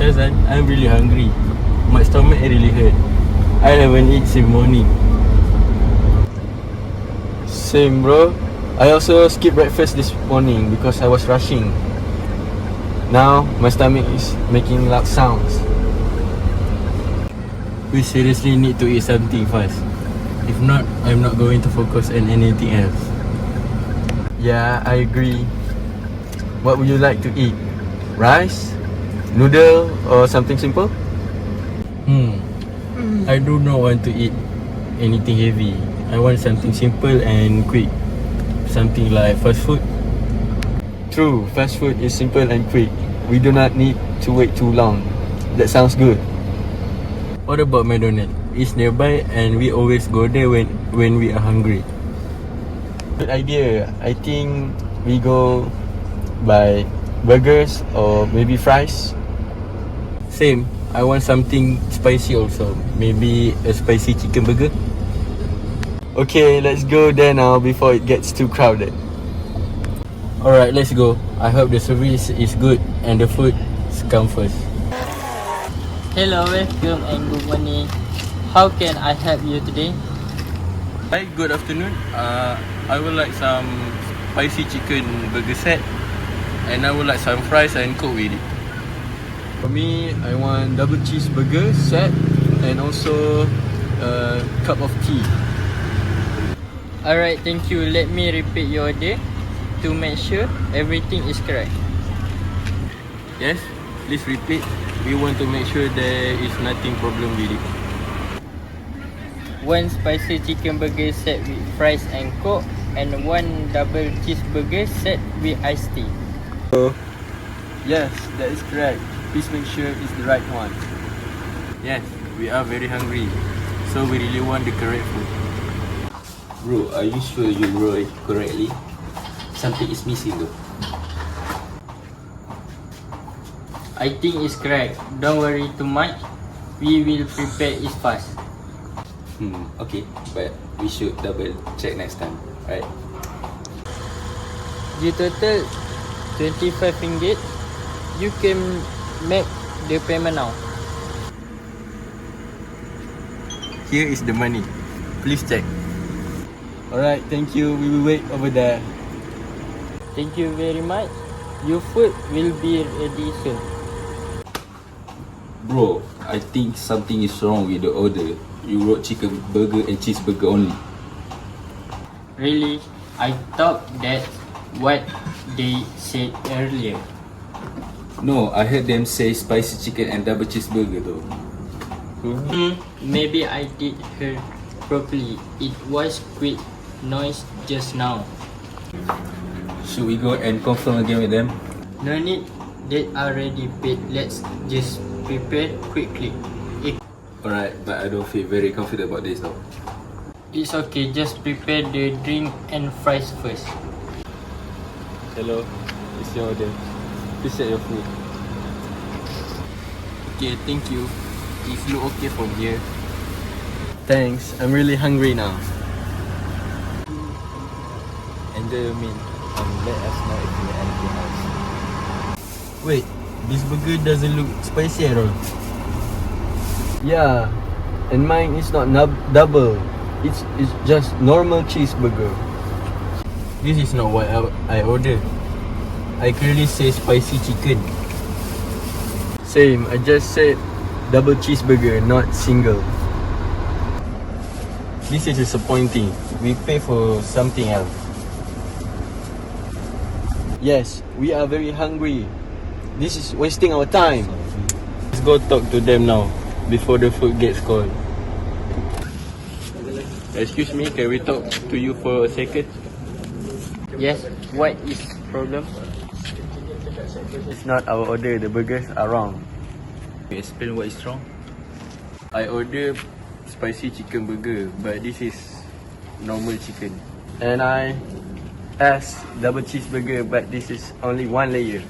Shazan, I'm really hungry. My stomach really hurt. I haven't eaten since morning. Same bro. I also skipped breakfast this morning because I was rushing. Now my stomach is making loud sounds. We seriously need to eat something fast. If not, I'm not going to focus on anything else. Yeah, I agree. What would you like to eat? Rice? Noodle or something simple? I do not want to eat anything heavy. I want something simple and quick. Something like fast food. True, fast food is simple and quick. We do not need to wait too long. That sounds good. What about McDonald's? It's nearby and we always go there when we are hungry. Good idea. I think we go buy burgers or maybe fries. Same. I want something spicy also. Maybe a spicy chicken burger. Okay, let's go there now before it gets too crowded. Alright, let's go. I hope the service is good and the food comes first. Hello, welcome and good morning. How can I help you today? Hi, good afternoon. I would like some spicy chicken burger set, and I would like some fries and coke with it. For me, I want double cheeseburger set and also a cup of tea. Alright, thank you. Let me repeat your order to make sure everything is correct. Yes, please repeat. We want to make sure there is nothing problem with it. One spicy chicken burger set with fries and coke, and one double cheeseburger set with iced tea. Yes, that is correct. Please make sure it's the right one. Yes, we are very hungry, so we really want the correct food. Bro, are you sure you wrote it correctly? Something is missing though. I think it's correct. Don't worry too much. We will prepare it fast. Okay, but we should double check next time, right? The total 25 ringgit. You can make the payment now. Here is the money. Please check. Alright, thank you. We will wait over there. Thank you very much. Your food will be ready soon. Bro, I think something is wrong with the order. You wrote chicken burger and cheeseburger only. Really? I thought that's what they said earlier. No, I heard them say spicy chicken and double cheeseburger though. Maybe I did hear properly. It was quick noise just now. Should we go and confirm again with them? No need. They already paid. Let's just prepare quickly. Alright, but I don't feel very confident about this though. It's okay. Just prepare the drink and fries first. Hello, it's your order. Please set your food. Okay, thank you. If you okay from here. Thanks, I'm really hungry now. Enjoy your meal and let us know if you need anything else. Wait, this burger doesn't look spicy at all. Yeah, and mine is not double. It's just normal cheeseburger. This is not what I ordered. I clearly say spicy chicken. Same, I just said double cheeseburger, not single. This is disappointing. We pay for something else. Yes, we are very hungry. This is wasting our time. Let's go talk to them now before the food gets cold. Excuse me, can we talk to you for a second? Yes. What is problem? It's not our order, the burgers are wrong. Can you explain what is wrong? I ordered spicy chicken burger, but this is normal chicken. And I asked double cheeseburger, but this is only one layer.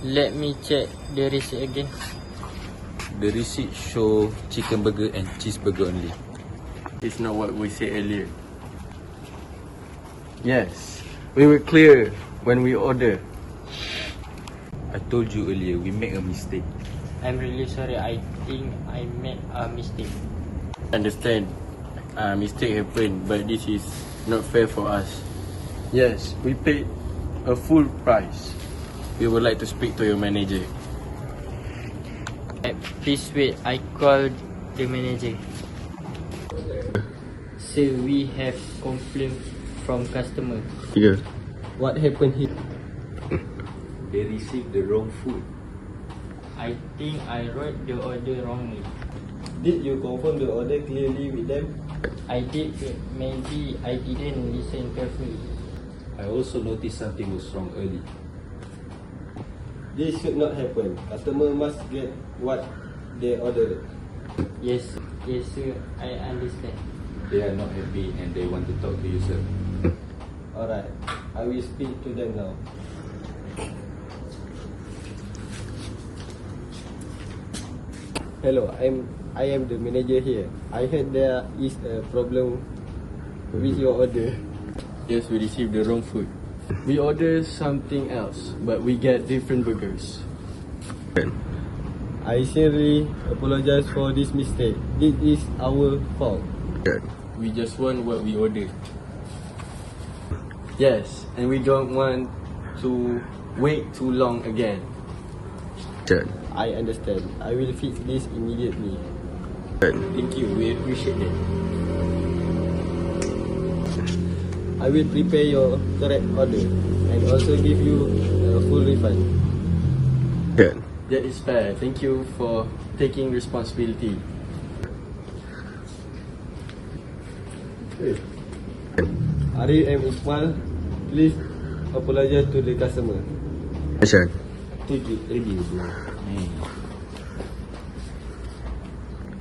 Let me check the receipt again. The receipt show chicken burger and cheeseburger only. It's not what we said earlier. Yes, we were clear when we ordered. I told you earlier, we make a mistake. I'm really sorry. I think I made a mistake. Understand, mistake happened, but this is not fair for us. Yes, we paid a full price. We would like to speak to your manager. Please wait. I called the manager. Sir, we have complaint from customer. Yeah. What happened here? They received the wrong food. I think I wrote the order wrongly. Did you confirm the order clearly with them? I did, but maybe I didn't listen carefully. I also noticed something was wrong early. This should not happen. Customer must get what they ordered. Yes, sir. I understand. They are not happy and they want to talk to you, sir. Alright, I will speak to them now. Hello, I am the manager here. I heard there is a problem with your order. Yes, we received the wrong food. We ordered something else, but we get different burgers. I sincerely apologize for this mistake. This is our fault. We just want what we ordered. Yes, and we don't want to wait too long again. I understand. I will fix this immediately. Thank you, we appreciate it. I will prepare your correct order and also give you a full refund. That is fair. Thank you for taking responsibility. Arif and Ismail, please apologize to the customer.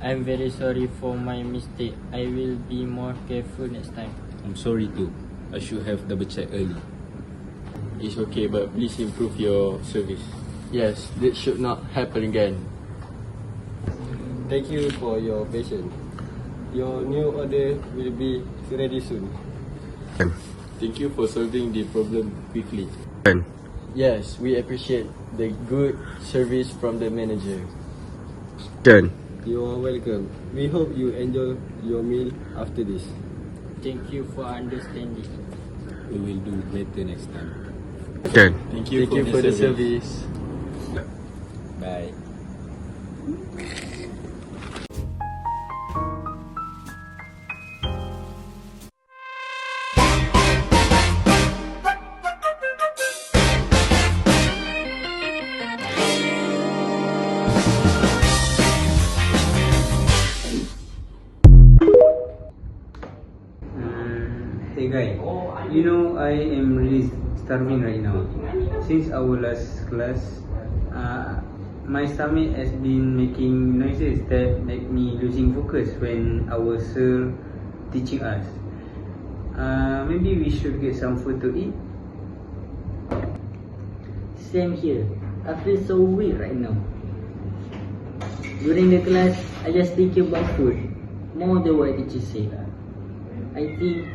I'm very sorry for my mistake. I will be more careful next time. I'm sorry too. I should have double checked early. It's okay, but please improve your service. Yes, this should not happen again. Thank you for your patience. Your new order will be ready soon. Thank you for solving the problem quickly. Yes, we appreciate the good service from the manager. You are welcome. We hope you enjoy your meal after this. Thank you for understanding. We will do better next time. Thank you for the service. Bye. Hey guy, you know I am really starving right now. Since our last class, my stomach has been making noises that make me losing focus when our sir teaching us. Maybe we should get some food to eat. Same here. I feel so weak right now. During the class, I just think about food more than what teacher said. I think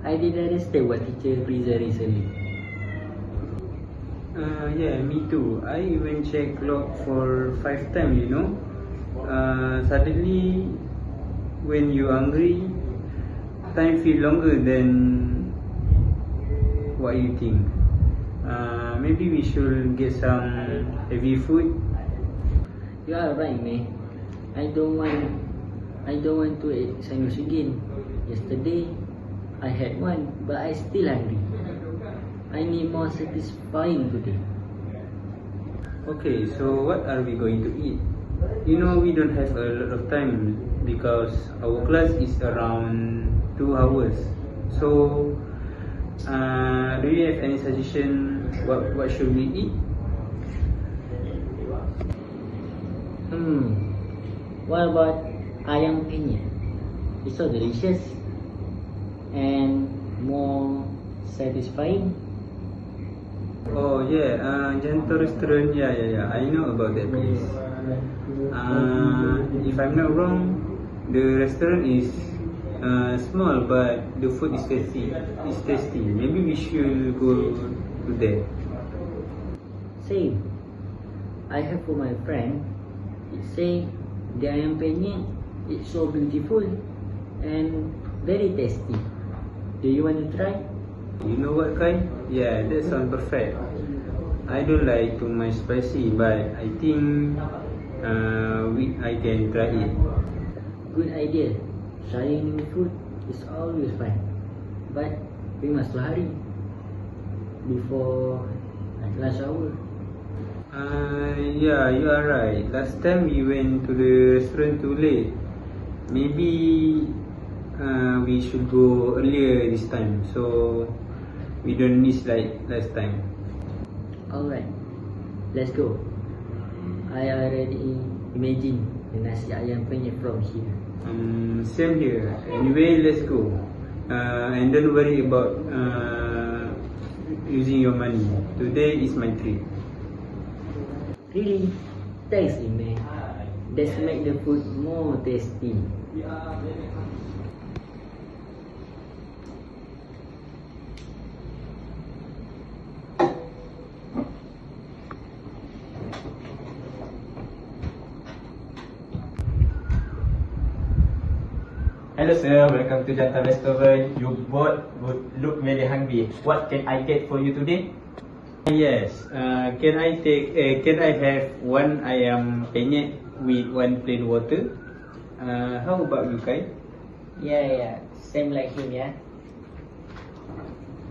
I didn't understand what teacher present recently. Yeah, me too. I even check clock for 5 times, you know. Suddenly, when you're hungry, time feel longer than what you think. Maybe we should get some heavy food. You are right, man. I don't want to eat sandwich again. Yesterday, I had one, but I still hungry. I need more satisfying today. Okay, so what are we going to eat? You know, we don't have a lot of time because our class is around 2 hours. So, do you have any suggestion? What should we eat? What about ayam penyet? It's so delicious and more satisfying. Oh yeah, Janto restaurant. Yeah. I know about that place. If I'm not wrong, the restaurant is small, but the food is tasty. Maybe we should go to there. Same. I have for my friend. He say the ayam penyet it's so beautiful and very tasty. Do you want to try? You know what, Kai? Yeah, that sounds perfect. I don't like too much spicy, but I think I can try it. Good idea. Trying new food is always fun. But we must hurry before lunch hour. Yeah, you are right. Last time we went to the restaurant too late. Maybe we should go earlier this time, so we don't miss like last time. Alright, let's go. I already imagine the nasi ayam penyet from here. Same here. Anyway, let's go. And don't worry about using your money. Today is my treat. Really? Thanks, man. That's make the food more tasty. Hello sir, welcome to Jantan Restaurant. You both would look very hungry. What can I get for you today? Yes. Can I have one ayam penyet with one plain water? How about you, Kai? Yeah. Same like him, yeah?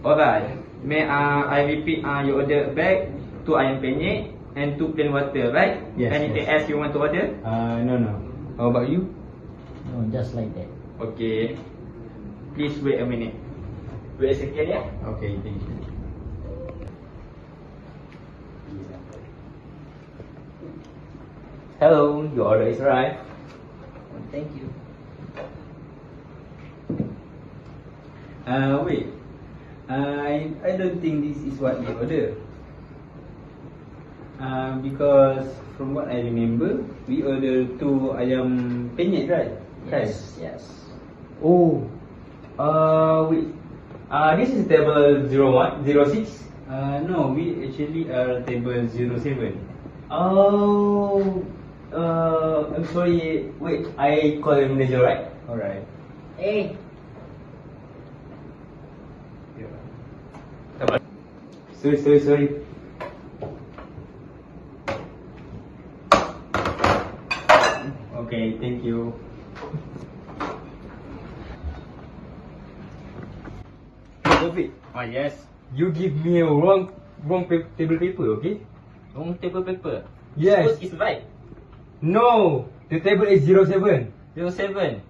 Alright. May I repeat your order back? 2 ayam penyet and 2 plain water, right? Yes, Anything yes. else you want to order? No. How about you? No, just like that. Okay. Please wait a minute. Wait a second, yeah? Okay, thank you. Hello, your order is arrived. Thank you. Wait. I don't think this is what we ordered. Because from what I remember, we ordered 2 ayam penyet, right? Yes. Oh, wait. This is table 06. No, we actually are table 07. Oh, I'm sorry. Wait, I call the manager, right? Alright. Hey, Sorry. Okay, thank you. Taufik, Yes. you give me a wrong table paper, okay? Wrong table paper. Yes. This is right. No, the table is 07. 07.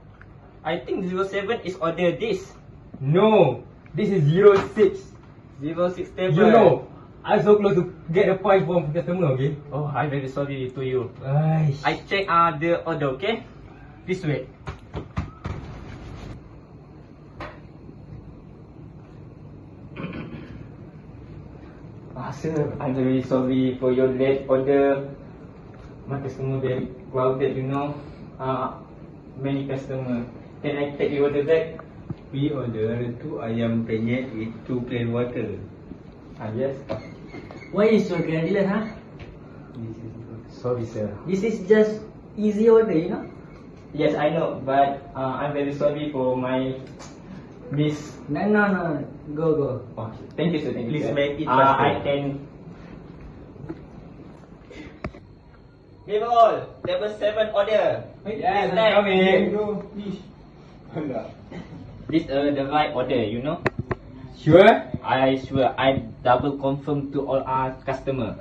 I think 07 is order this. No, this is 06. 06 table. You know, I'm so close to get a point from customer, okay? Oh, I'm very sorry to you. Aish. I check the order, okay? Please wait. Sir, I'm very sorry for your late order. My customer very crowded, you know. Many customer. Can I take your order back? We ordered 2 ayam penyet with 2 plain water. Yes. why is so gradual, huh? This is Sorry, sir. This is just easy order, you know? Yes, I know, but I'm very sorry for my miss. No. Go. Oh, thank you, sir. Thank you, Please sir. make it faster. I can. People, table 7 order. Yes, Please take. Please. This the right order, you know. Sure? I swear, I double confirm to all our customer.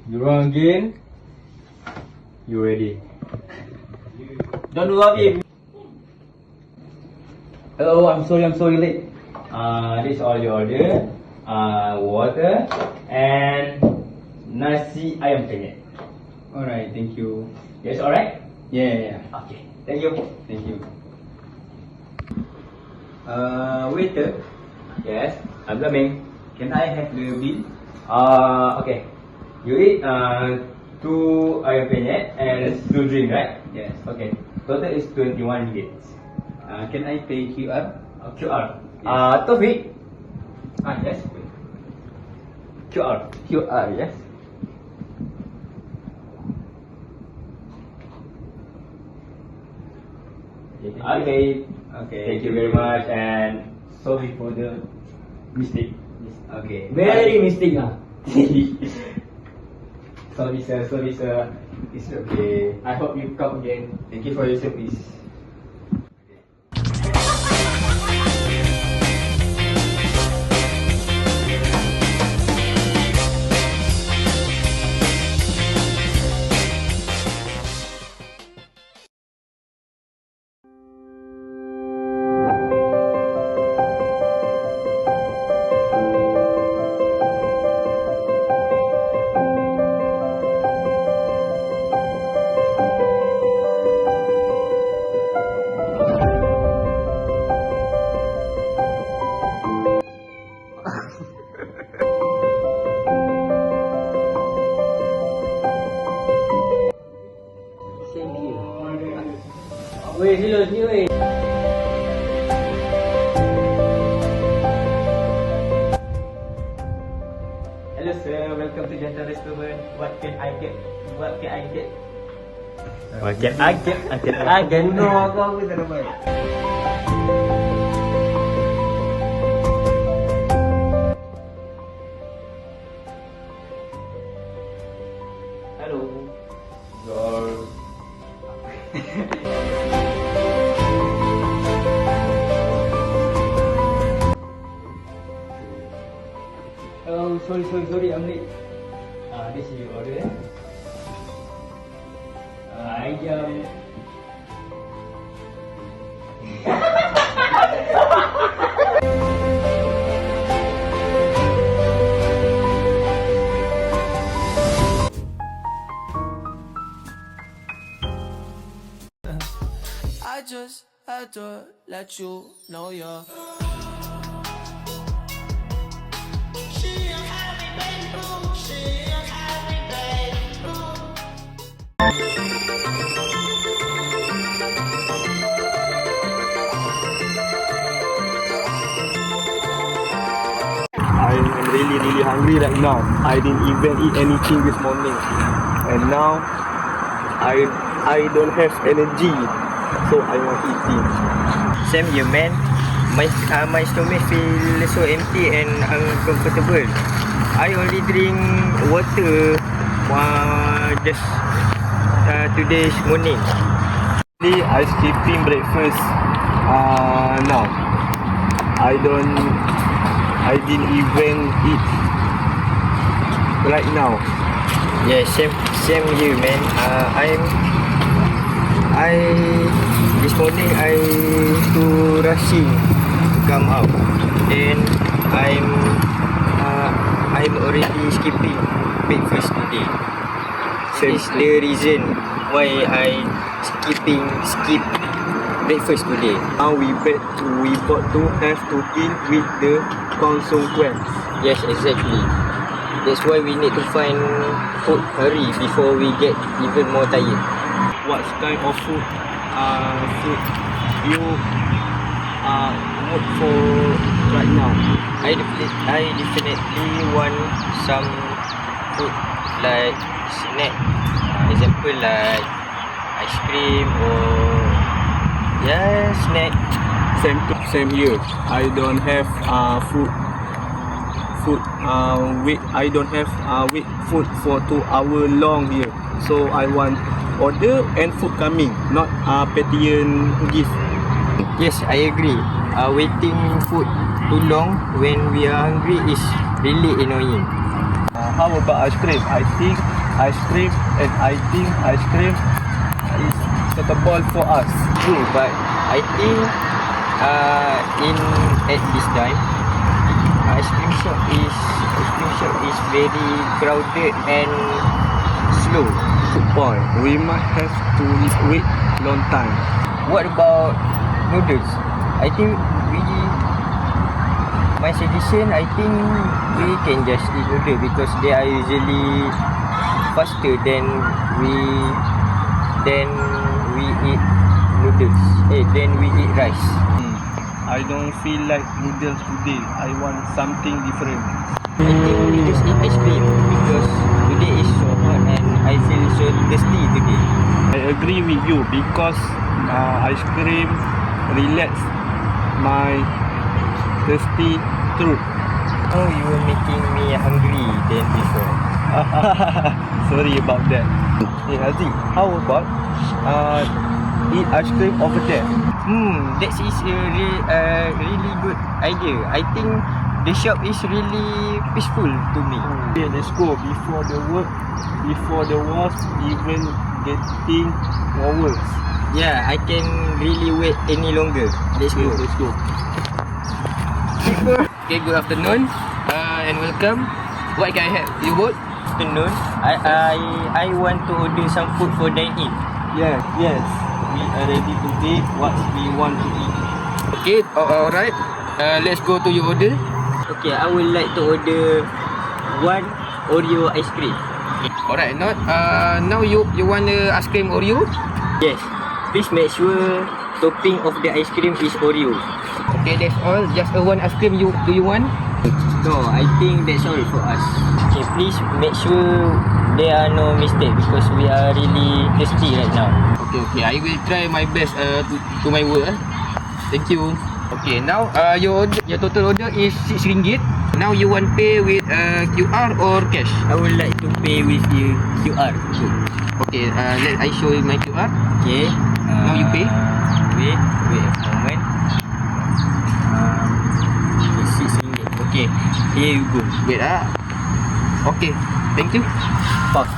You wrong again? You ready? Don't worry. Hello, I'm sorry late. This is all your order. Water and nasi ayam penyet. Alright, thank you. Yes, alright? Yeah. Okay. Thank you. Thank you. Waiter, Yes, I'm coming. can I have the bill? Okay. You eat 2 ayam penyet and 2 drink, right? Yes. Okay. Total is 21 ringgit. Can I pay QR? QR. Yes. Taufik. Yes. QR. QR, yes? Okay. Thank you very much and sorry for the mistake. Okay. Very mistake ah. Sorry sir. It's okay. I hope you come again. Thank you for your service. Same here. Weh, serius ni weh. Hello sir, welcome to Jantan Restaurant. What can I get? What can I get? No, aku tak dapat. Hello. Girl. Oh, sorry, I'm late. This is your order. Ayam. I just had to let you know you're. I am really hungry right now. I didn't even eat anything this morning, and now I don't have energy, so I want eating. Same here, man. My stomach feel so empty and uncomfortable. I only drink water just today's morning. I skipping breakfast now. I didn't even eat right now. Yeah, same here, man. This morning I too rushing to come out, and I'm already skipping breakfast today. That's the reason why I skip breakfast today. Now we got to have to deal with the consequence. Yes, exactly. That's why we need to find food hurry before we get even more tired. What kind of food you mood for right now? I definitely want some food like snack. Example like ice cream or snack. Same here. I don't have food. I don't have food for 2 hours long here. So I want order and food coming, not petition gift. Yes, I agree. Waiting food too long when we are hungry is really annoying. How about ice cream? I think ice cream is suitable for us. True, but I think at this time, ice cream shop is very crowded and slow. Good point. We might have to wait long time. What about noodles? My suggestion, I think we can just eat noodles because they are usually faster than we eat noodles. Then we eat rice. I don't feel like noodles today. I want something different. I think we just eat ice cream because today is so hot and I feel so thirsty today. I agree with you because ice cream relax my thirsty throat. Oh, you were making me hungry than before. Sorry about that. Hey Aziz, how about eat ice cream over there? That is a really good idea. I think the shop is really peaceful to me. Okay, let's go before the wars even getting worse. Yeah, I can really wait any longer. Let's go. Let's go. Okay, good afternoon and welcome. What can I help you both? Afternoon. I want to order some food for dine-in. Yes. We are ready to eat what we want to eat. Okay, alright. Let's go to your order. Okay, I would like to order one Oreo ice cream. Alright, now you want the ice cream Oreo? Yes. Please make sure topping of the ice cream is Oreo. Okay, that's all. Just one ice cream do you want? No, I think that's all for us. Okay, please make sure there are no mistake because we are really thirsty right now. Okay, I will try my best to my work. Thank you. Okay, now your total order is RM6. Now you want pay with QR or cash? I would like to pay with the QR code. Okay, let I show you my QR. Okay. Now you pay. Wait a moment. RM6. Okay, here you go. Wait Okay, thank you. Pause.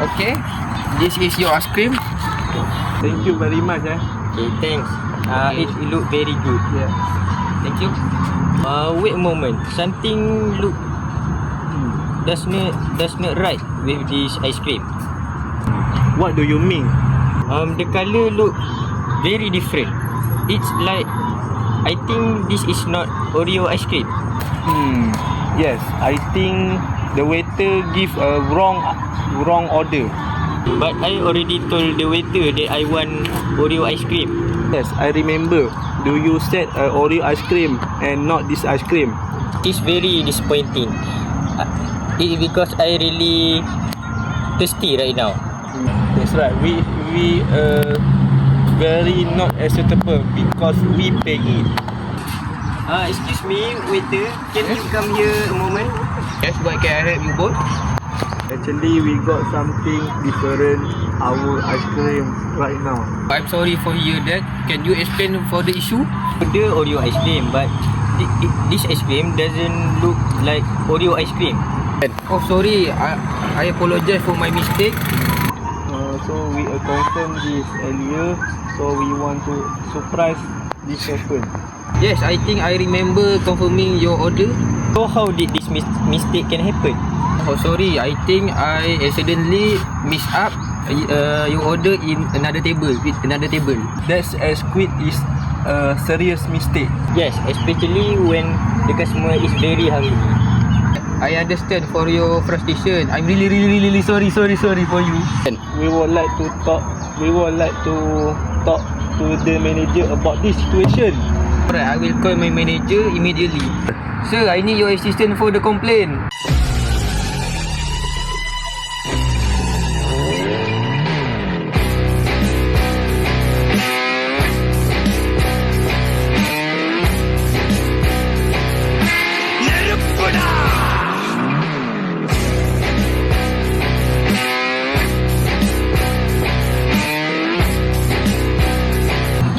Okay, this is your ice cream. Thank you very much. Okay, thanks. It look very good. Yeah. Thank you. Wait a moment. Something look does not right with this ice cream. What do you mean? The color look very different. It's like I think this is not Oreo ice cream. Yes, I think the waiter give a wrong order. But I already told the waiter that I want Oreo ice cream. Yes, I remember. Do you said Oreo ice cream and not this ice cream? It's very disappointing. It's because I really thirsty right now. That's right. We very not acceptable because we pay it. Excuse me, waiter. Can you come here a moment? Yes, what can I help you both? Actually, we got something different. Our ice cream right now. I'm sorry for hear that. Can you explain for the issue? Order Oreo ice cream, but this ice cream doesn't look like Oreo ice cream. Oh, sorry. I apologize for my mistake. So we confirmed this earlier. So we want to surprise this person. Yes, I think I remember confirming your order. So how did this mistake can happen? Oh, sorry. I think I accidentally mixed up your order in another table with another table. That's as quick is a serious mistake. Yes, especially when the customer is very hungry. I understand for your frustration. I'm really sorry for you. We would like to talk to the manager about this situation. Alright, I will call my manager immediately. Sir, I need your assistance for the complaint.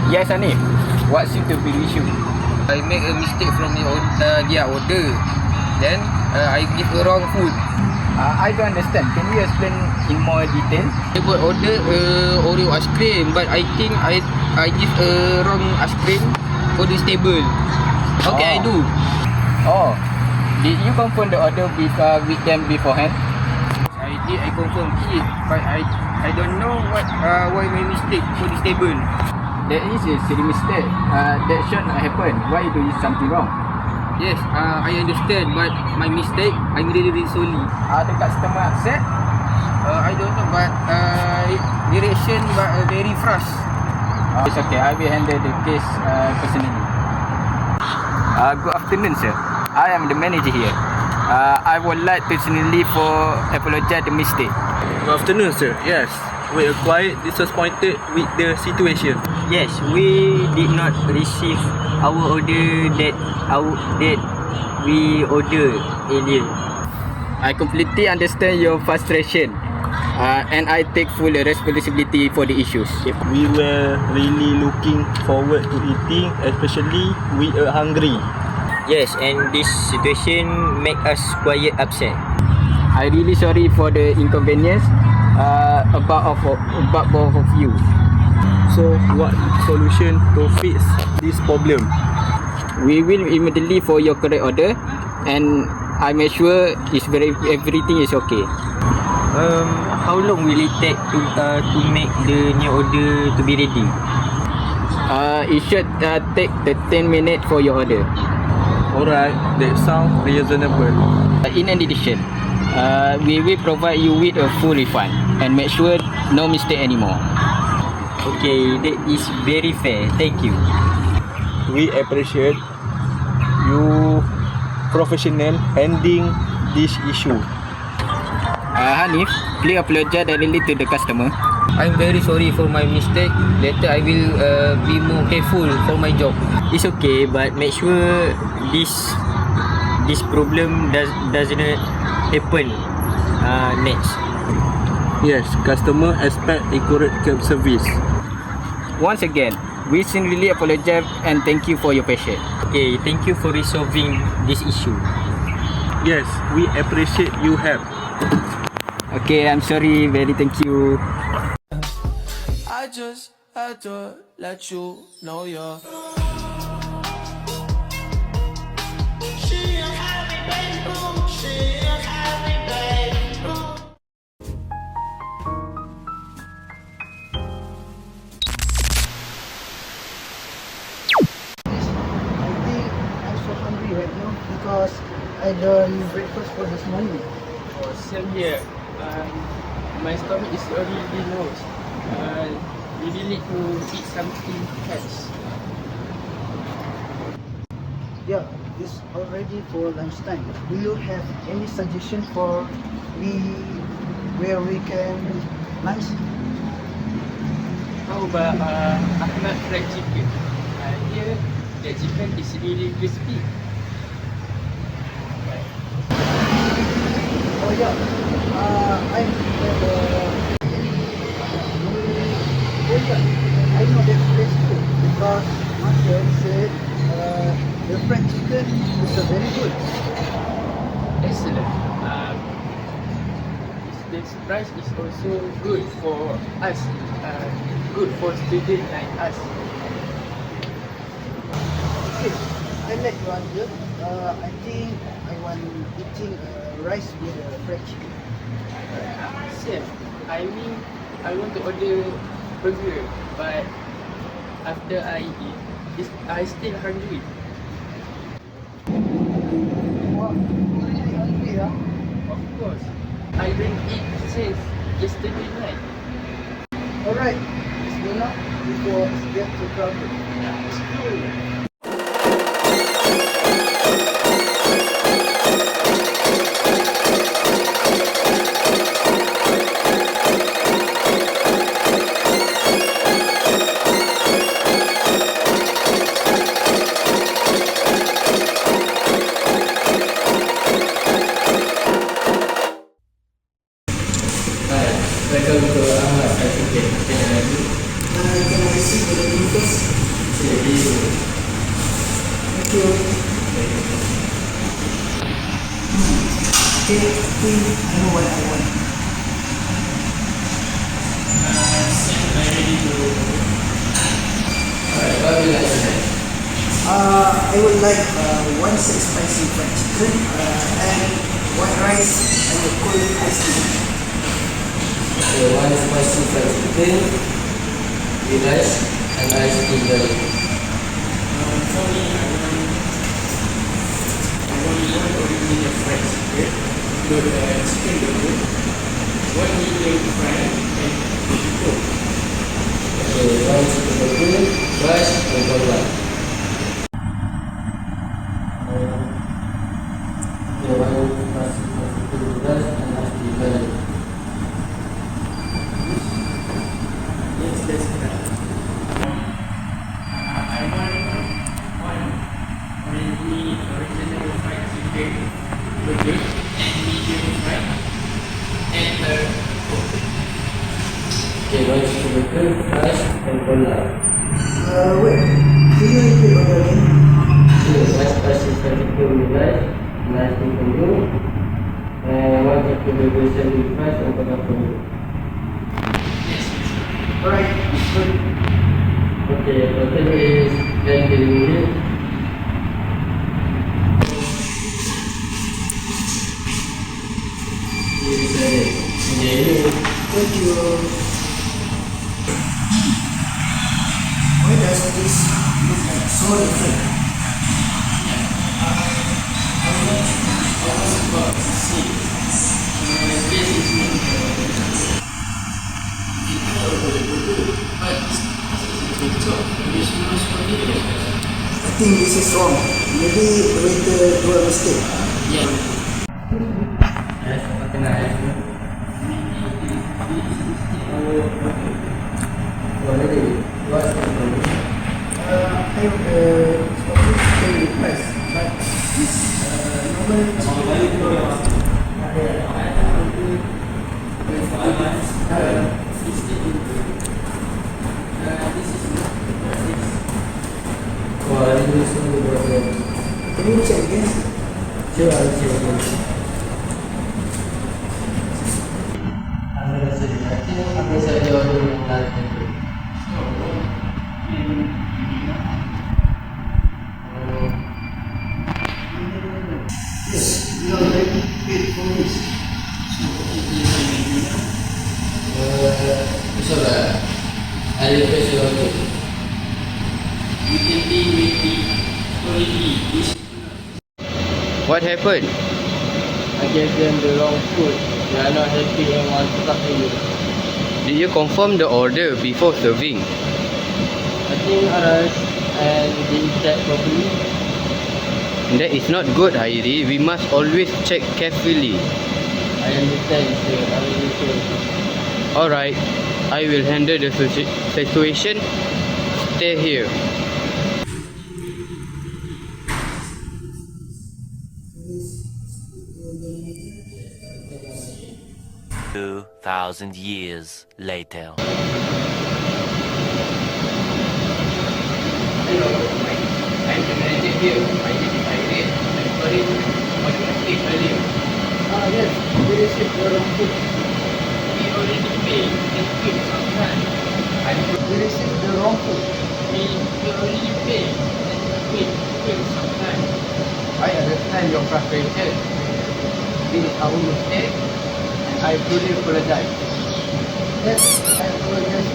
Yes, Hanif. What seems to be the issue? I make a mistake from their order. Then I give the wrong food. I don't understand. Can you explain in more detail? I would order Oreo ice cream, but I think I give a wrong ice cream for this table. How can I do? Oh, did you confirm the order with them beforehand? I did. I confirm it, but I don't know why my mistake for this table. That is a silly mistake. That should not happen. Why you do something wrong? Yes, I understand, but my mistake, I'm really sorry. Are the customer upset? I don't know, but the reaction very fast. It's okay. I will handle the case personally. Good afternoon, sir. I am the manager here. I would like personally apologize the mistake. Good afternoon, sir. Yes, we are quite disappointed with the situation. Yes, we did not receive our order that we ordered earlier. I completely understand your frustration, and I take full responsibility for the issues. We were really looking forward to eating, especially we are hungry. Yes, and this situation make us quite upset. I really sorry for the inconvenience about both of you. So what solution to fix this problem? We will immediately for your correct order, and I make sure everything is okay. How long will it take to make the new order to be ready? It should take the 10 minutes for your order. Alright, that sounds reasonable. In addition, we will provide you with a full refund and make sure no mistake anymore. Okay, that is very fair. Thank you. We appreciate you professional handling this issue. Hanif, please apologize directly to the customer. I'm very sorry for my mistake. Later I will be more careful for my job. It's okay, but make sure this problem doesn't happen next. Yes, customer expect accurate service. Once again, we sincerely apologize and thank you for your patience. Okay, thank you for resolving this issue. Yes, we appreciate you help. Okay, I'm sorry. Very thank you. I just had to let you know you're. Because I done breakfast for this morning. Oh, same here. My stomach is already low. We need to eat something else. Yeah, it's already for lunchtime. Do you have any suggestion for where we can lunch? How about Ahmad fried chicken? Here, the chicken is really crispy. Oh yeah, I know that place too because my friend said the fried chicken is very good. Excellent. The price is also good for us. Good for students like us. Okay, I let you answer. I think I want eating rice with fried chicken. Same. I mean, I want to order burger, but after I eat, I still hungry. Wow, you really hungry, huh? Of course. I didn't eat since yesterday night. Alright, let's go now before it gets too crowded. It's cool. Welcome to Ahmad Fried Chicken. Can I see the menu first? Thank you. Okay, I know what I want. I would like one set spicy fried chicken and white rice and a cold iced tea. One spicy fried chicken with rice and iced tea. For me, I want one original fried chicken, chicken burger, one medium fried and coke. Okay, one chicken burger, rice and cola. Okay, one spicy fried chicken with rice and iced tea. and medium fry. Enter. Okay, rice burger, fries, and cola. Wait, can you repeat order again? Yes, rice spicy chicken with rice, nice thing for you. And one chicken burger with fries and cola for you. Alright, good. Okay, total is 10 minutes. Thank you. Why does this look like so different? I think this is wrong. Maybe the waiter do a mistake. Yes, what can I help you? What's the problem? I have the request, but this can you check again? Sure, I'll check again. I'm gonna say, I think I'm gonna say you're doing that. Yes, you already paid for this. It's alright. I'll request your order. What happened? I gave them the wrong food. They are not happy and want to talk to you. Did you confirm the order before serving? I think others and didn't check properly. That is not good, Hairi. We must always check carefully. I understand, sir. I will be sure. Alright, I will handle the situation. Stay here. Thousand years later. Hello, I'm the manager here. My name is Hairi. I'm sorry for the mistake earlier. Yes, we received the wrong food. We already paid and quit sometime. We received the wrong food. We already paid and quit sometime. I understand your frustration. This is our mistake, and I truly apologize. Yes, I apologize.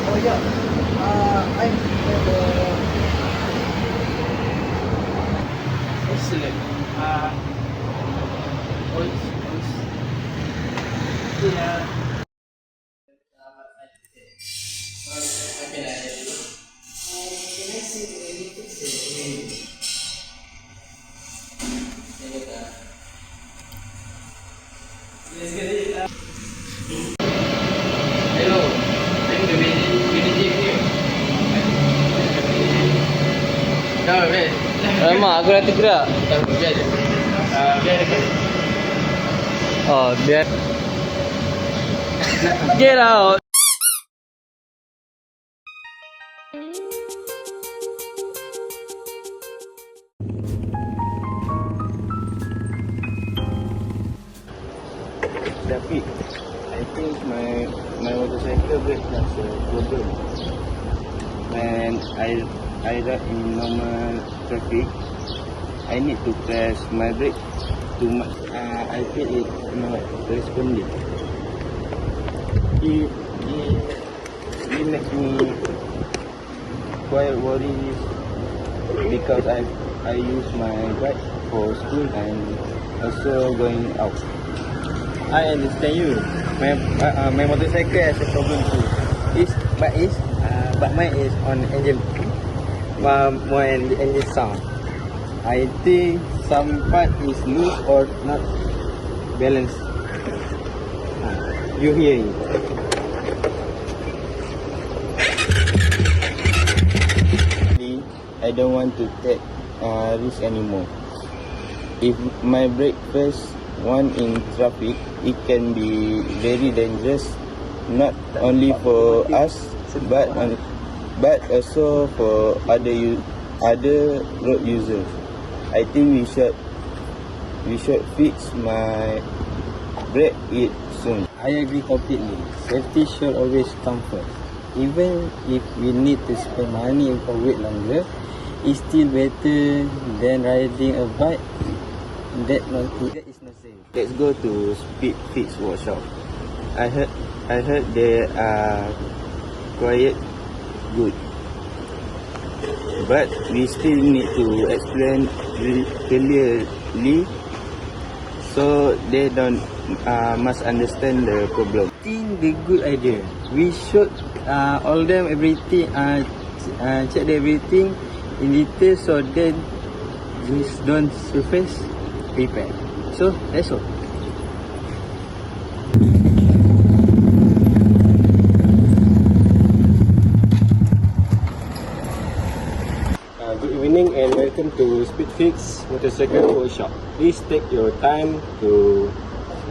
Oh yeah, I have Excellent. Hello, I'm the manager here. No, wait. Alamak, aku dah tergerak. Biar je. Biar dekat. Oh, biar. Get out. David, I think my motorcycle brake has a problem. When I ride in normal traffic, I need to press my brake too much. I feel it not responding. It makes me quite worried because I use my bike for school and also going out. I understand you. My motorcycle has a problem too. But mine is on engine, more engine sound. I think some part is loose or not balanced. You hear it. I don't want to take risk anymore. If my brake first one in traffic, it can be very dangerous, not only for us, but also for other road users. I think we should fix my brake it soon. I agree completely. Safety should always come first. Even if we need to spend money or wait longer, it's still better than riding a bike. That is not safe. Let's go to Speed Fix workshop. I heard they are quite good, but we still need to explain clearly so they don't must understand the problem. I think the good idea. We should all them everything, check everything in detail so then just don't surface repair. So that's all. Good evening and welcome to Speed Fix Motorcycle Workshop. Please take your time to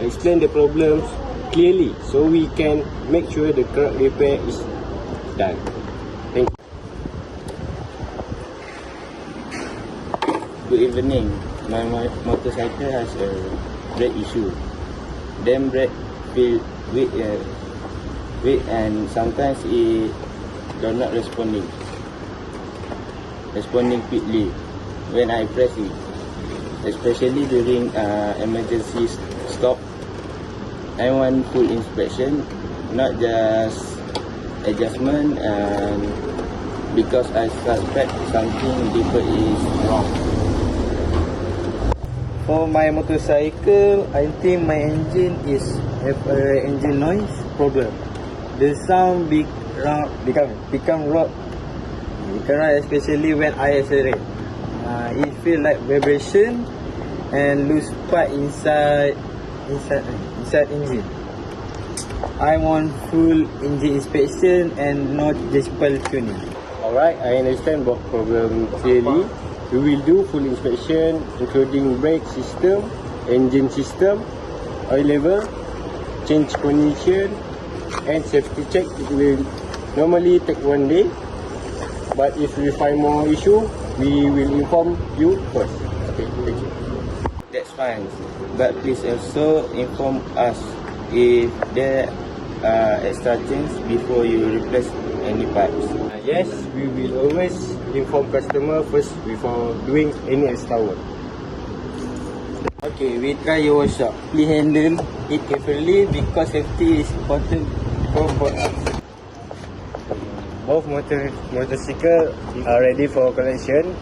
explain the problems clearly so we can make sure the correct repair is done. Thank you. Good evening. My motorcycle has a brake issue. Then brake feel weak and sometimes it does not responding quickly when I press it, especially during emergency stop. I want full inspection, not just adjustment, and because I suspect something deeper is wrong. For my motorcycle, I think my engine have a engine noise problem. The sound become rough, especially when I accelerate. It feels like vibration and loose part inside engine. I want full engine inspection and not just pile tuning. Alright, I understand both problem clearly. We will do full inspection including brake system, engine system, oil level, change condition and safety check. It will normally take 1 day, but if we find more issue, we will inform you first. Okay, thank you. That's fine, but please also inform us if there are extra change before you replace any parts. Yes, we will always inform customer first before doing any extra work. Okay, we try your workshop. Please handle it carefully because safety is important for us. Both motorcycles are ready for collection.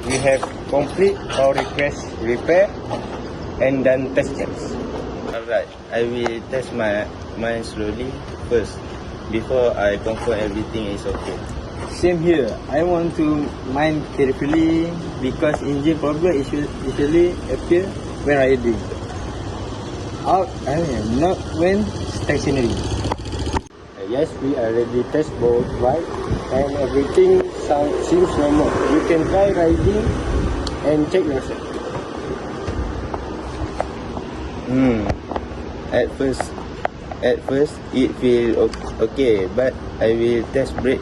We have complete our request repair and done test checks. Alright, I will test mine slowly first before I confirm everything is okay. Same here. I want to mine carefully because engine problem usually appear when riding out and not when stationary. Yes, we already test both bike and everything seems normal. You can try riding and check yourself. At first it feels okay, but I will test brake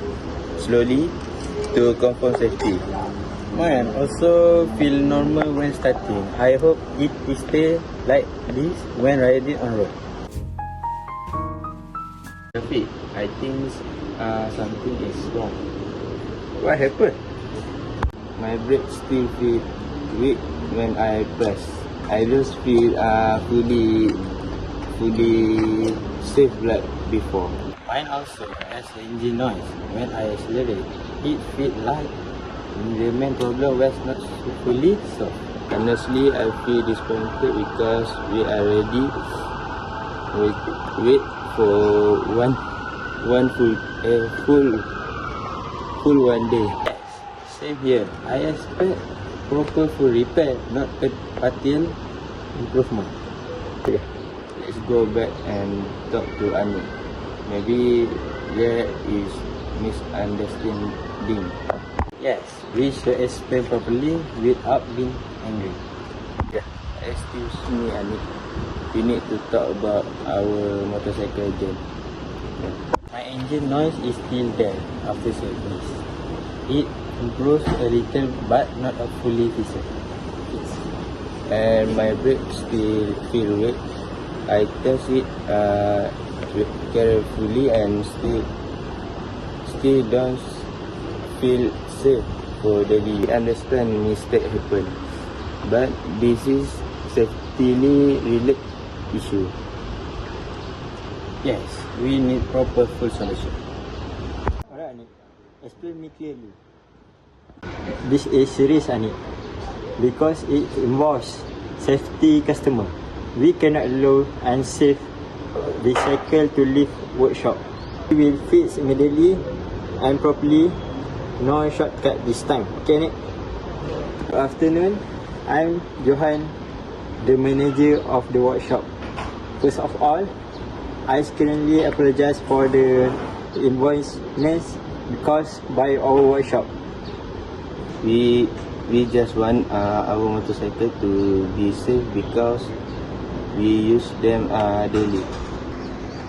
slowly to confirm safety. Mine also feel normal when starting. I hope it stay like this when riding on road. Traffic, I think something is wrong. What happened? My brake still feel weak when I press. I don't feel fully safe like before. Mine also has engine noise when I accelerate. It feels like the main problem was not fully solved. Honestly, I feel disappointed because we are ready wait for one full one day. Same here. I expect proper full repair, not a partial improvement. Okay. Let's go back and talk to Anik. Maybe there is misunderstanding. Yes, we should explain properly without being angry. Yeah. Excuse me, Anik. We need to talk about our motorcycle again. Yeah. My engine noise is still there after service. It improves a little but not a fully fix. And my brakes still feel weak. I test it carefully and still don't feel safe for daily. Understand mistake happen, but this is safety related issue. Yes, we need proper full solution. Alright, Anik, explain me clearly. This is serious, Anik, because it involves safety customer. We cannot allow unsafe vehicle to leave workshop. We will fix immediately and properly. No shortcut this time. Okay, Nick? Good afternoon. I'm Johan, the manager of the workshop. First of all, I sincerely apologize for the invoice because by our workshop. We just want our motorcycle to be safe because we use them daily.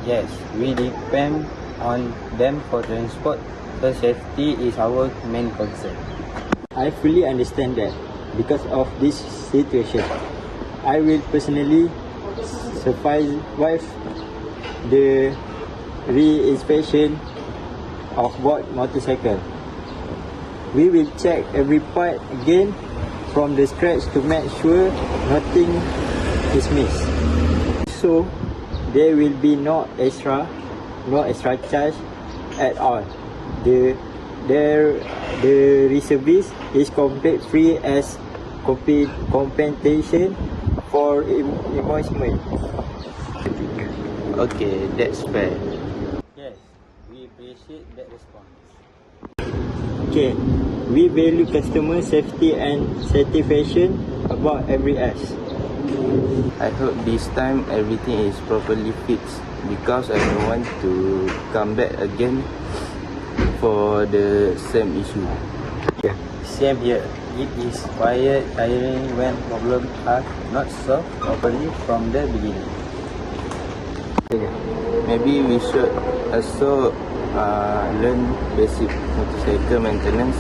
Yes, we depend on them for transport, so safety is our main concern. I fully understand that. Because of this situation, I will personally supervise the re-inspection of both motorcycle. We will check every part again from the scratch to make sure nothing is missed. So there will be no extra charge at all. The reservice is complete free as compensation for invoicement. Okay, that's fair. Yes, we appreciate that response. Okay, we value customer safety and satisfaction about every aspect. I hope this time everything is properly fixed because I don't want to come back again for the same issue. Yeah, same here. It is quite tiring when problems are not solved properly from the beginning. Yeah. Maybe we should also learn basic motorcycle maintenance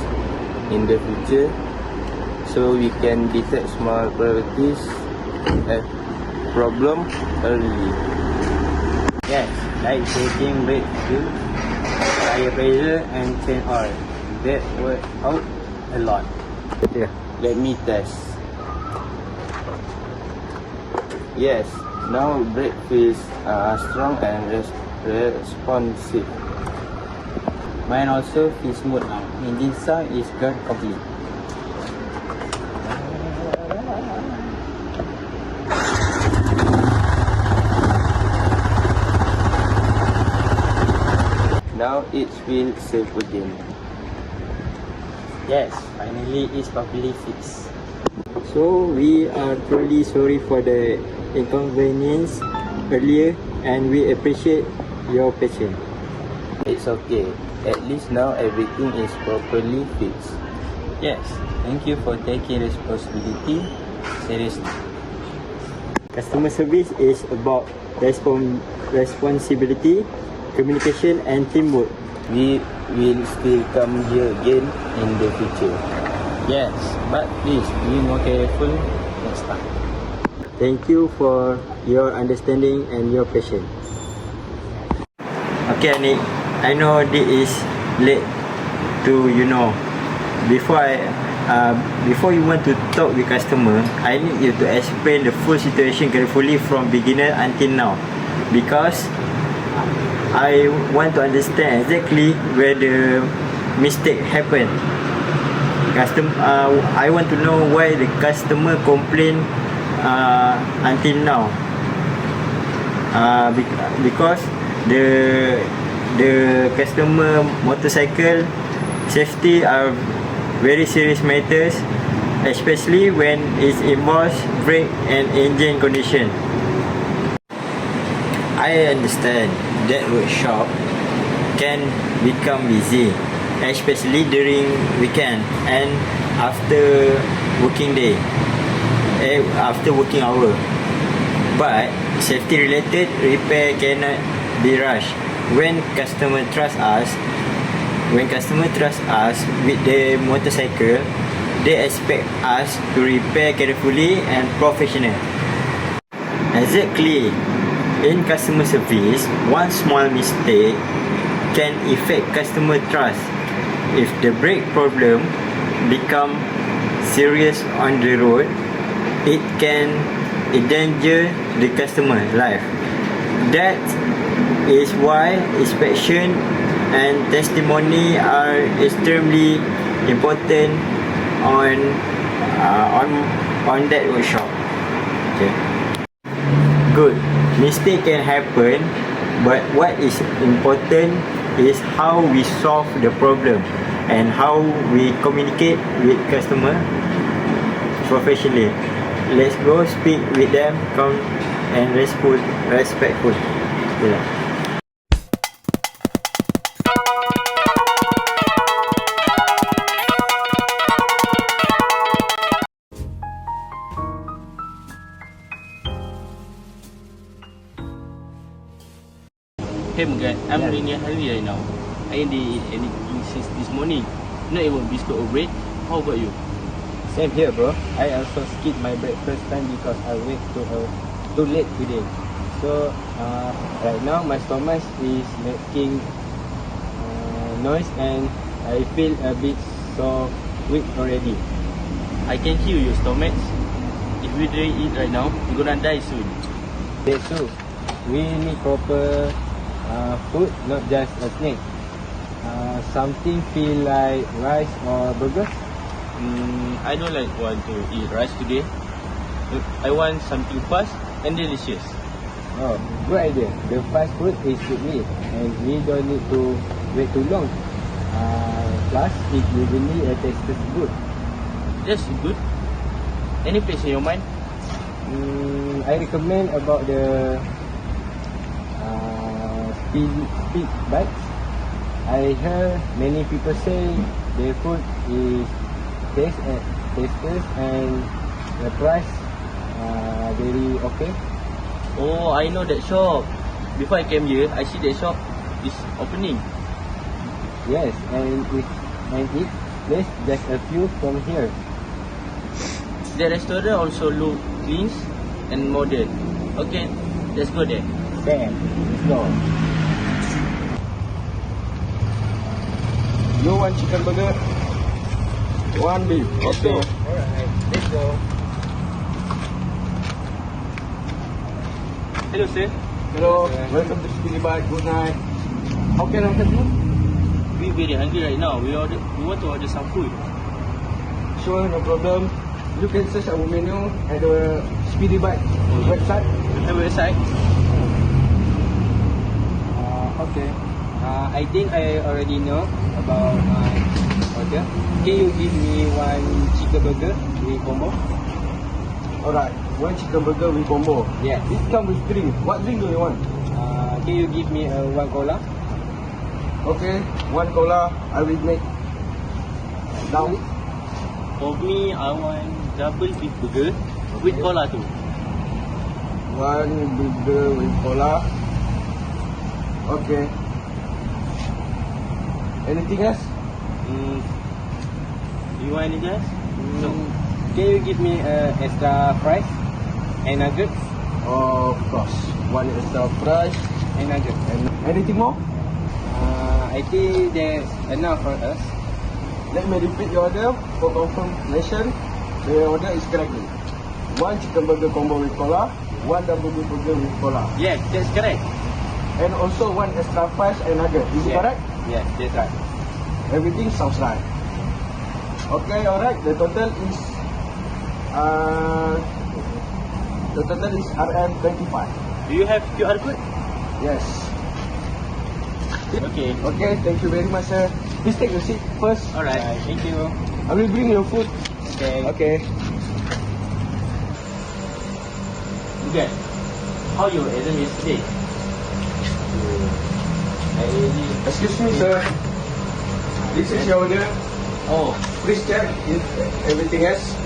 in the future so we can detect small priorities problem early. Yes, like changing brake fluid, tire pressure and chain oil. That work out a lot. Yeah. Let me test. Yes, now brake feels strong and responsive. Mine also feels smooth now. Engine sound is gone complete. Now it feels safe again. Yes, finally it's properly fixed. So we are truly sorry for the inconvenience earlier and we appreciate your patience. It's okay. At least now everything is properly fixed. Yes, thank you for taking responsibility seriously. Customer service is about responsibility, communication and teamwork. We will still come here again in the future. Yes, but please be more careful next time. Thank you for your understanding and your patience. Okay, Anik, I know this is late to before you want to talk with customer, I need you to explain the full situation carefully from beginner until now, because I want to understand exactly where the mistake happened. I want to know why the customer complain until now. because the customer motorcycle safety are very serious matters, especially when it involves brake and engine condition. I understand that workshop can become busy, especially during weekend and after working day, after working hour. But safety related repair cannot be rushed. When customer trust us with the motorcycle, they expect us to repair carefully and professional. Exactly. In customer service, one small mistake can affect customer trust. If the brake problem become serious on the road, it can endanger the customer life. That is why inspection and testimony are extremely important on that workshop. Okay. Good. Mistake can happen, but what is important is how we solve the problem and how we communicate with customer professionally. Let's go speak with them calm and respectful. Yeah. Hey Mugat, I'm really hungry right now. I ain't eat anything since this morning. Not even biscuit or bread. How about you? Same here, bro. I also skipped my breakfast time because I wake too late today. So right now my stomach is making noise and I feel a bit so weak already. I can hear your stomach. If we don't eat right now, we're gonna die soon. That's true. We need proper food, not just a snack. Something feel like rice or burgers. I don't want to eat rice today. I want something fast and delicious. Oh, good idea. The fast food is good meal and we don't need to wait too long. Plus, it usually tastes good. That's good. Any place in your mind? I recommend about the speed bikes. I heard many people say their food is tasteless and the price very okay. Oh, I know that shop. Before I came here, I see that shop is opening. Yes, and it place just a few from here. The restaurant also look clean and modern. Okay, let's go there. Sam, let's go. You want chicken burger? One beef. Okay. Alright, let's go. Hello, sir. Hello. Welcome to Speedy Bike. Good night. How can I help you? We very hungry right now. We want to order some food. Sure, no problem. You can search our menu at the Speedy Bike website. The website. Okay. I think I already know about my order. Can you give me one chicken burger with combo? Alright, one chicken burger with combo. Yes. It comes with drink. What drink do you want? Can you give me one cola? Okay, one cola. I will make now. For me, I want double beef burger with cola too. One burger with cola. Okay. Anything else? You want anything else? No. Can you give me extra fries and nuggets? Of course. One extra fries And nuggets. and anything more? I think that's enough for us. Let me repeat your order for confirmation. The order is correctly. One chicken burger combo with cola, one double beef burger with cola, Yes, that's correct. and also one extra fries and nugget. Is it correct? Yes, that's right. Everything sounds right. Okay, alright. The total is RM 25. Do you have QR code? Yes. Okay. Okay, thank you very much, sir. Please take your seat first. Alright, thank you. I will bring your food. Okay. Okay. Okay. How your exam yesterday? Excuse me, sir. This is your order. Oh, Please check if everything else.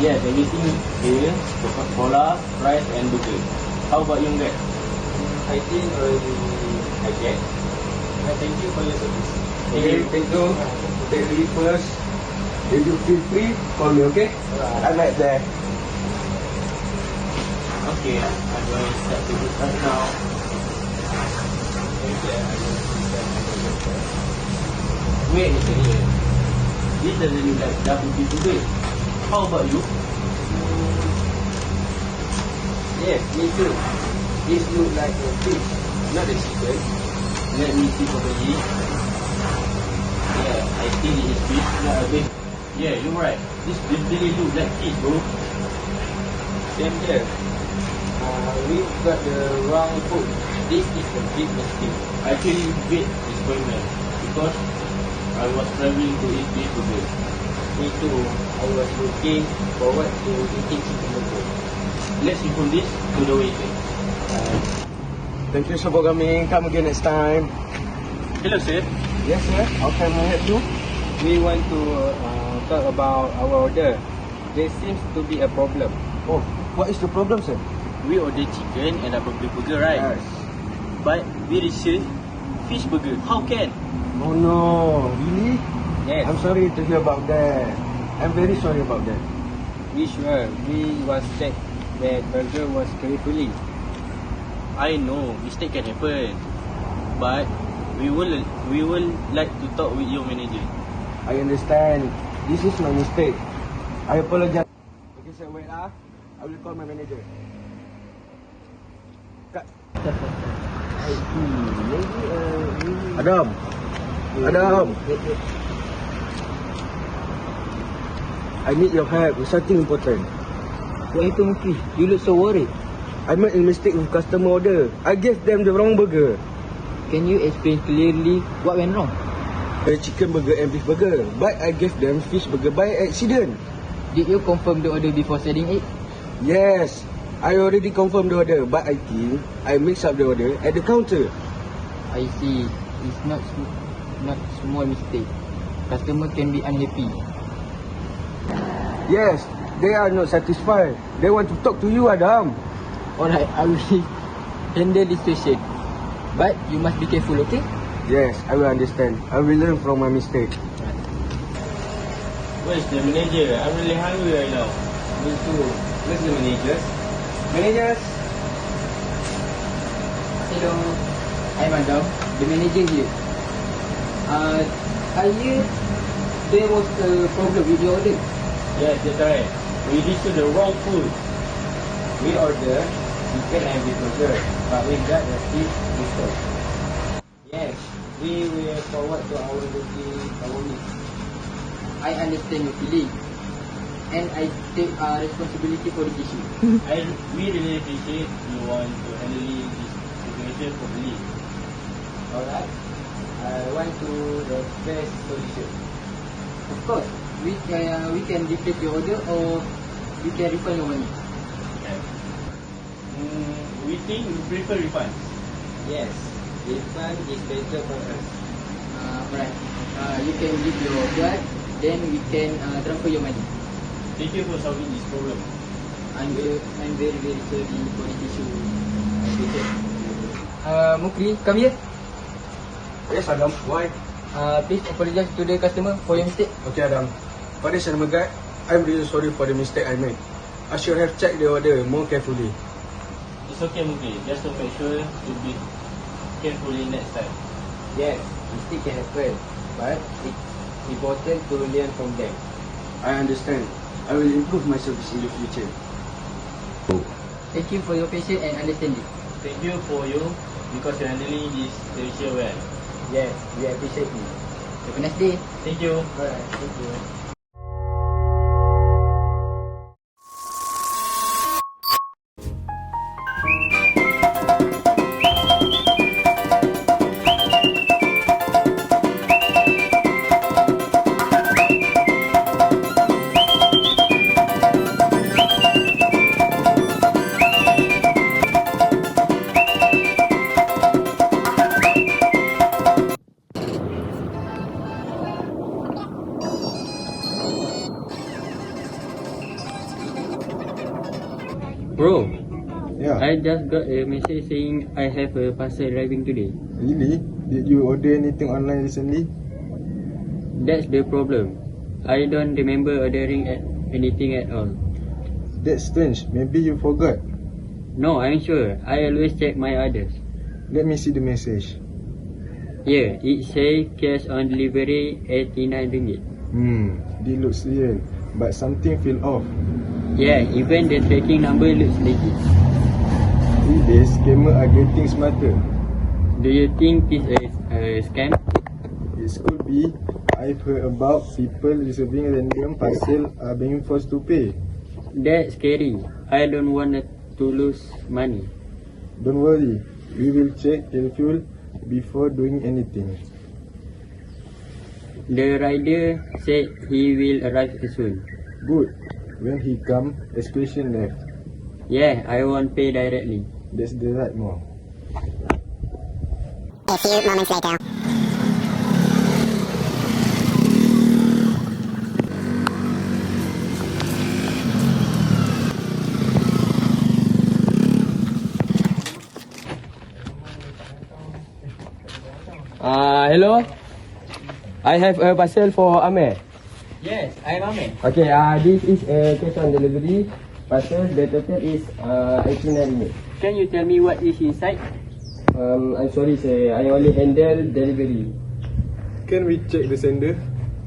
yes, everything here. Coca-Cola, rice and burger. How about you guys? I think already I get. Thank you for your service. Okay, thank you. Take leave first. If you feel free, call me, okay? I'm right there. Okay, I'm going to start to this right now. Wait, Mr. Ian. This doesn't look like double beef burger. How about you? Yes, me too. This look like a fish, not a chicken. Let me see properly. Yeah, I think it is fish, not a beef. Yeah, you're right. This really look like fish, bro. Same here. We got the wrong food. This is a big mistake. Actually, wait is going well because I was traveling to eat beef burger. Me too. I was looking forward to eating chicken burger. Let's inform this to the waiter. Thank you for coming. Come again next time. Hello, sir. Yes, sir. How can I help you? We want to talk about our order. There seems to be a problem. Oh, what is the problem, sir? We ordered chicken and double beef burger, right? Yes. But we received fish burger. How can? Oh no, really? Yes. I'm sorry to hear about that. I'm very sorry about that. We sure we was checked that burger was carefully. I know mistake can happen, but we will like to talk with your manager. I understand. This is my mistake. I apologize. Okay, sir, wait lah. I will call my manager. Cut. Adam. Adam. I need your help with something important. What happened, Mukri? You look so worried. I made a mistake with customer order. I gave them the wrong burger. Can you explain clearly what went wrong? A chicken burger and beef burger. But I gave them fish burger by accident. Did you confirm the order before sending it? Yes, I already confirmed the order, but I think I mixed up the order at the counter. I see. It's not small mistake. Customer can be unhappy. Yes, they are not satisfied. They want to talk to you, Adam. Alright, I will handle this situation. But you must be careful, okay? Yes, I will understand. I will learn from my mistake. Where's the manager? I'm really hungry right now. Me too. Where's the managers? Managers! Hello. Hi, madam. The manager here. Are you... There was a problem with your order? Yes, that's right. We received the wrong food. We ordered chicken and beef burger, but we got the fish instead. Yes, we will forward to our needs. I understand your feeling. And I take responsibility for this issue. We really appreciate you want to handle this situation properly. Alright? I want to the best solution. Of course, we can replace your order or we can refund your money. We think we prefer refund. Yes, refund is better for us. Right. You can give your card, then we can transfer your money. Thank you for solving this problem. I'm very sorry for this issue. Mukri, come here. Yes, Adam. Why? Please apologize to the customer for your mistake. Okay, Adam. For this guy, I'm really sorry for the mistake I made. I should have checked the order more carefully. It's okay, Mukri. Just to make sure to be carefully next time. Yes, mistake can happen, but it's important to learn from them. I understand. I will improve my service in the future. Thank you for your patience and understanding. Thank you for you because you're handling this situation well. Yes, we appreciate you. Have a nice day. Thank you. Alright, thank you. just got a message saying I have a parcel arriving today. Really? Did you order anything online recently? That's the problem. I don't remember ordering anything at all. That's strange. Maybe you forgot. No, I'm sure. I always check my orders. Let me see the message. Yeah, it says cash on delivery 89 ringgit. This looks real, but something feel off. Yeah, even the tracking number looks legit. These days, scammers are getting smarter. Do you think this is a scam? It could be. I've heard about people receiving random parcel are being forced to pay. That's scary. I don't want to lose money. Don't worry, we will check careful before doing anything. The rider said he will arrive soon. Good. When he come, expression left. Yeah, I won't pay directly. That's the right move. A few moments later. Hello. I have a parcel for Amir. Yes, I'm Amir. Okay, this is a cash on delivery parcel. The total is 89 ringgit. Can you tell me what is inside? I'm sorry sir, I only handle delivery. Can we check the sender?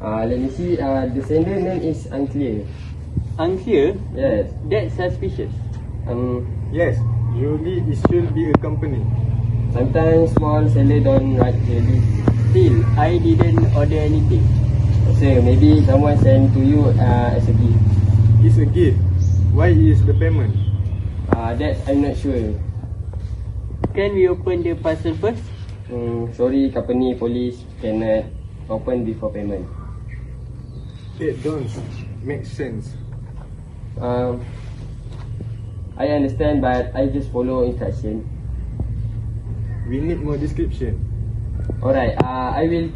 Let me see. The sender name is unclear. Unclear? Yes. That's suspicious. Yes. Usually it should be a company. Sometimes small seller don't write clearly. Still, I didn't order anything. Sir, maybe someone sent to you as a gift. It's a gift. Why is the payment? That I'm not sure. Can we open the parcel first? Sorry, company police cannot open before payment. It don't make sense. I understand, but I just follow instruction. We need more description. Alright, I will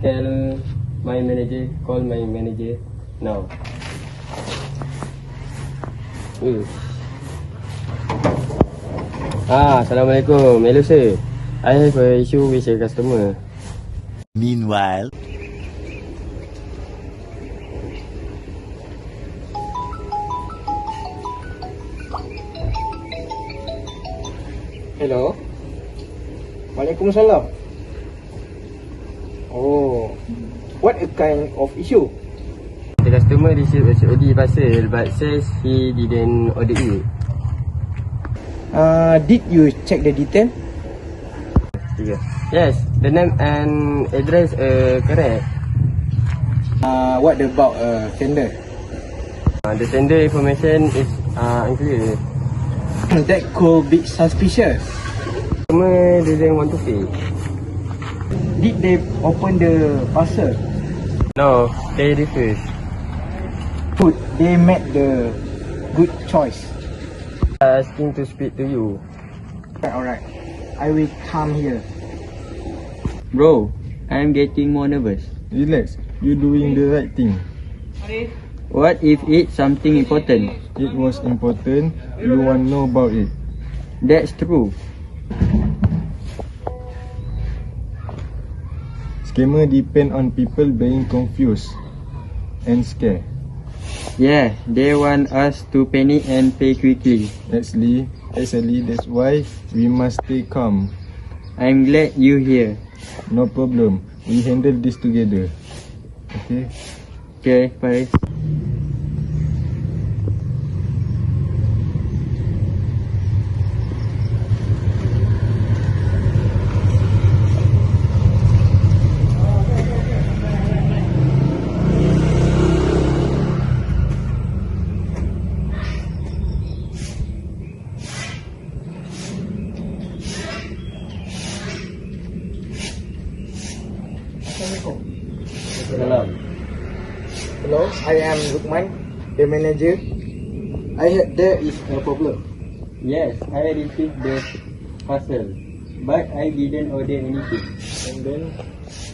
call my manager. Call my manager now. Assalamualaikum. Hello sir. I have a issue with a customer. Meanwhile. Hello. Waalaikumsalam. Oh, what a kind of issue? The customer received a COD parcel but says he didn't order it. Did you check the detail? Yes, the name and address correct. What about sender? The sender information is unclear. That could be suspicious. Customer didn't want to pay. Did they open the parcel? No, they refused. Good, they made the good choice. Asking to speak to you. Alright, I will come here. Bro, I'm getting more nervous. Relax, you're doing the right thing. What if it's something important? It was important, you want to know about it. That's true. Scammer depend on people being confused and scared. Yeah, they want us to panic and pay quickly. Actually, that's why we must stay calm. I'm glad you're here. No problem. We handle this together. Okay? Okay, bye. Hello, I am Lukman, the manager. I heard there is a problem. Yes, I received the parcel, but I didn't order anything. And then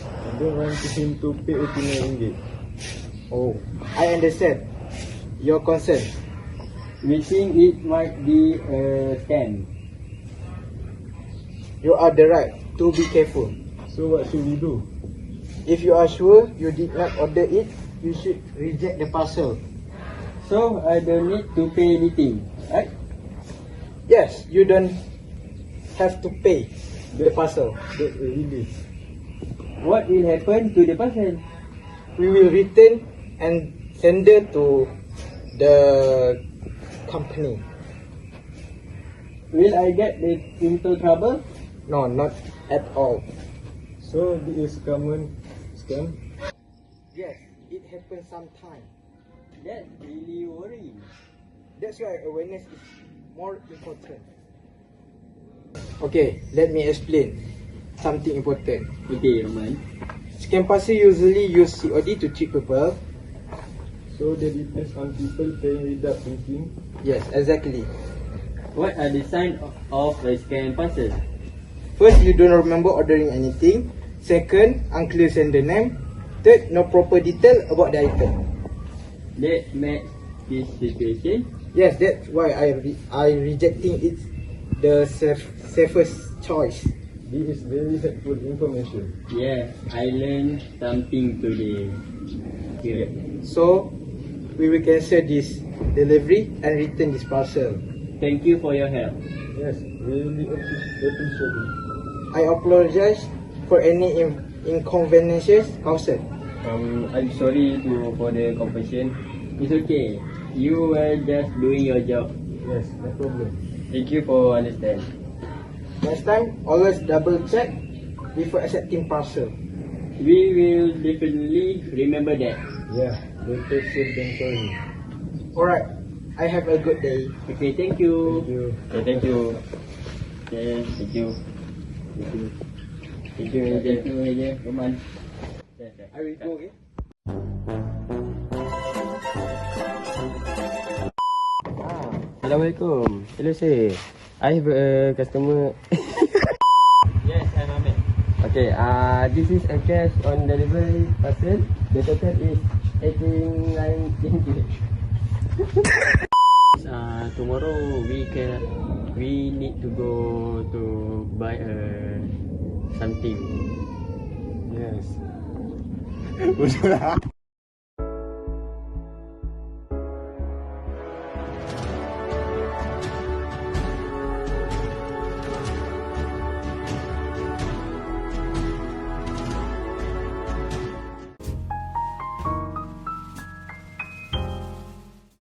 I don't want him to pay 89 ringgit. Oh, I understand your concern. We think it might be a scam. You are the right to be careful. So what should we do? If you are sure you did not order it, you should reject the parcel. So I don't need to pay anything, right? Yes, you don't have to pay the parcel. That's a relief. What will happen to the parcel? We will return and send it to the company. Will I get into trouble? No, not at all. So this is common scam? Yes, it happens sometimes. That's really worrying. That's why awareness is more important. Okay, let me explain something important. Okay, Roman. Scam parcel usually use COD to trick people. So that depends on people paying without thinking. Yes, exactly. What are the signs of a scam parcel? First, you don't remember ordering anything. Second, unclear sender name. Third, no proper detail about the item. That makes this situation. Yes, that's why I rejecting it the safest choice. This is very helpful information. Yeah, I learned something today. Here. So, we will cancel this delivery and return this parcel. Thank you for your help. Yes, really appreciate it. I apologize for any inconveniences caused. I'm sorry for the confusion. It's okay. You were just doing your job. Yes, no problem. Thank you for understand. Next time, always double check before accepting parcel. We will definitely remember that. Yeah, better safe than sorry. Alright, I have a good day. Okay, thank you. Thank you. Okay, thank you. Okay, thank you. Thank you. Thank you, Meja, Roman. I will go, okay? Assalamualaikum. Hello sir. I have a customer. Yes, I'm Ahmed. Okay, this is a cash on delivery parcel. The total is 18.90. Tomorrow we need to go to buy something. Yes.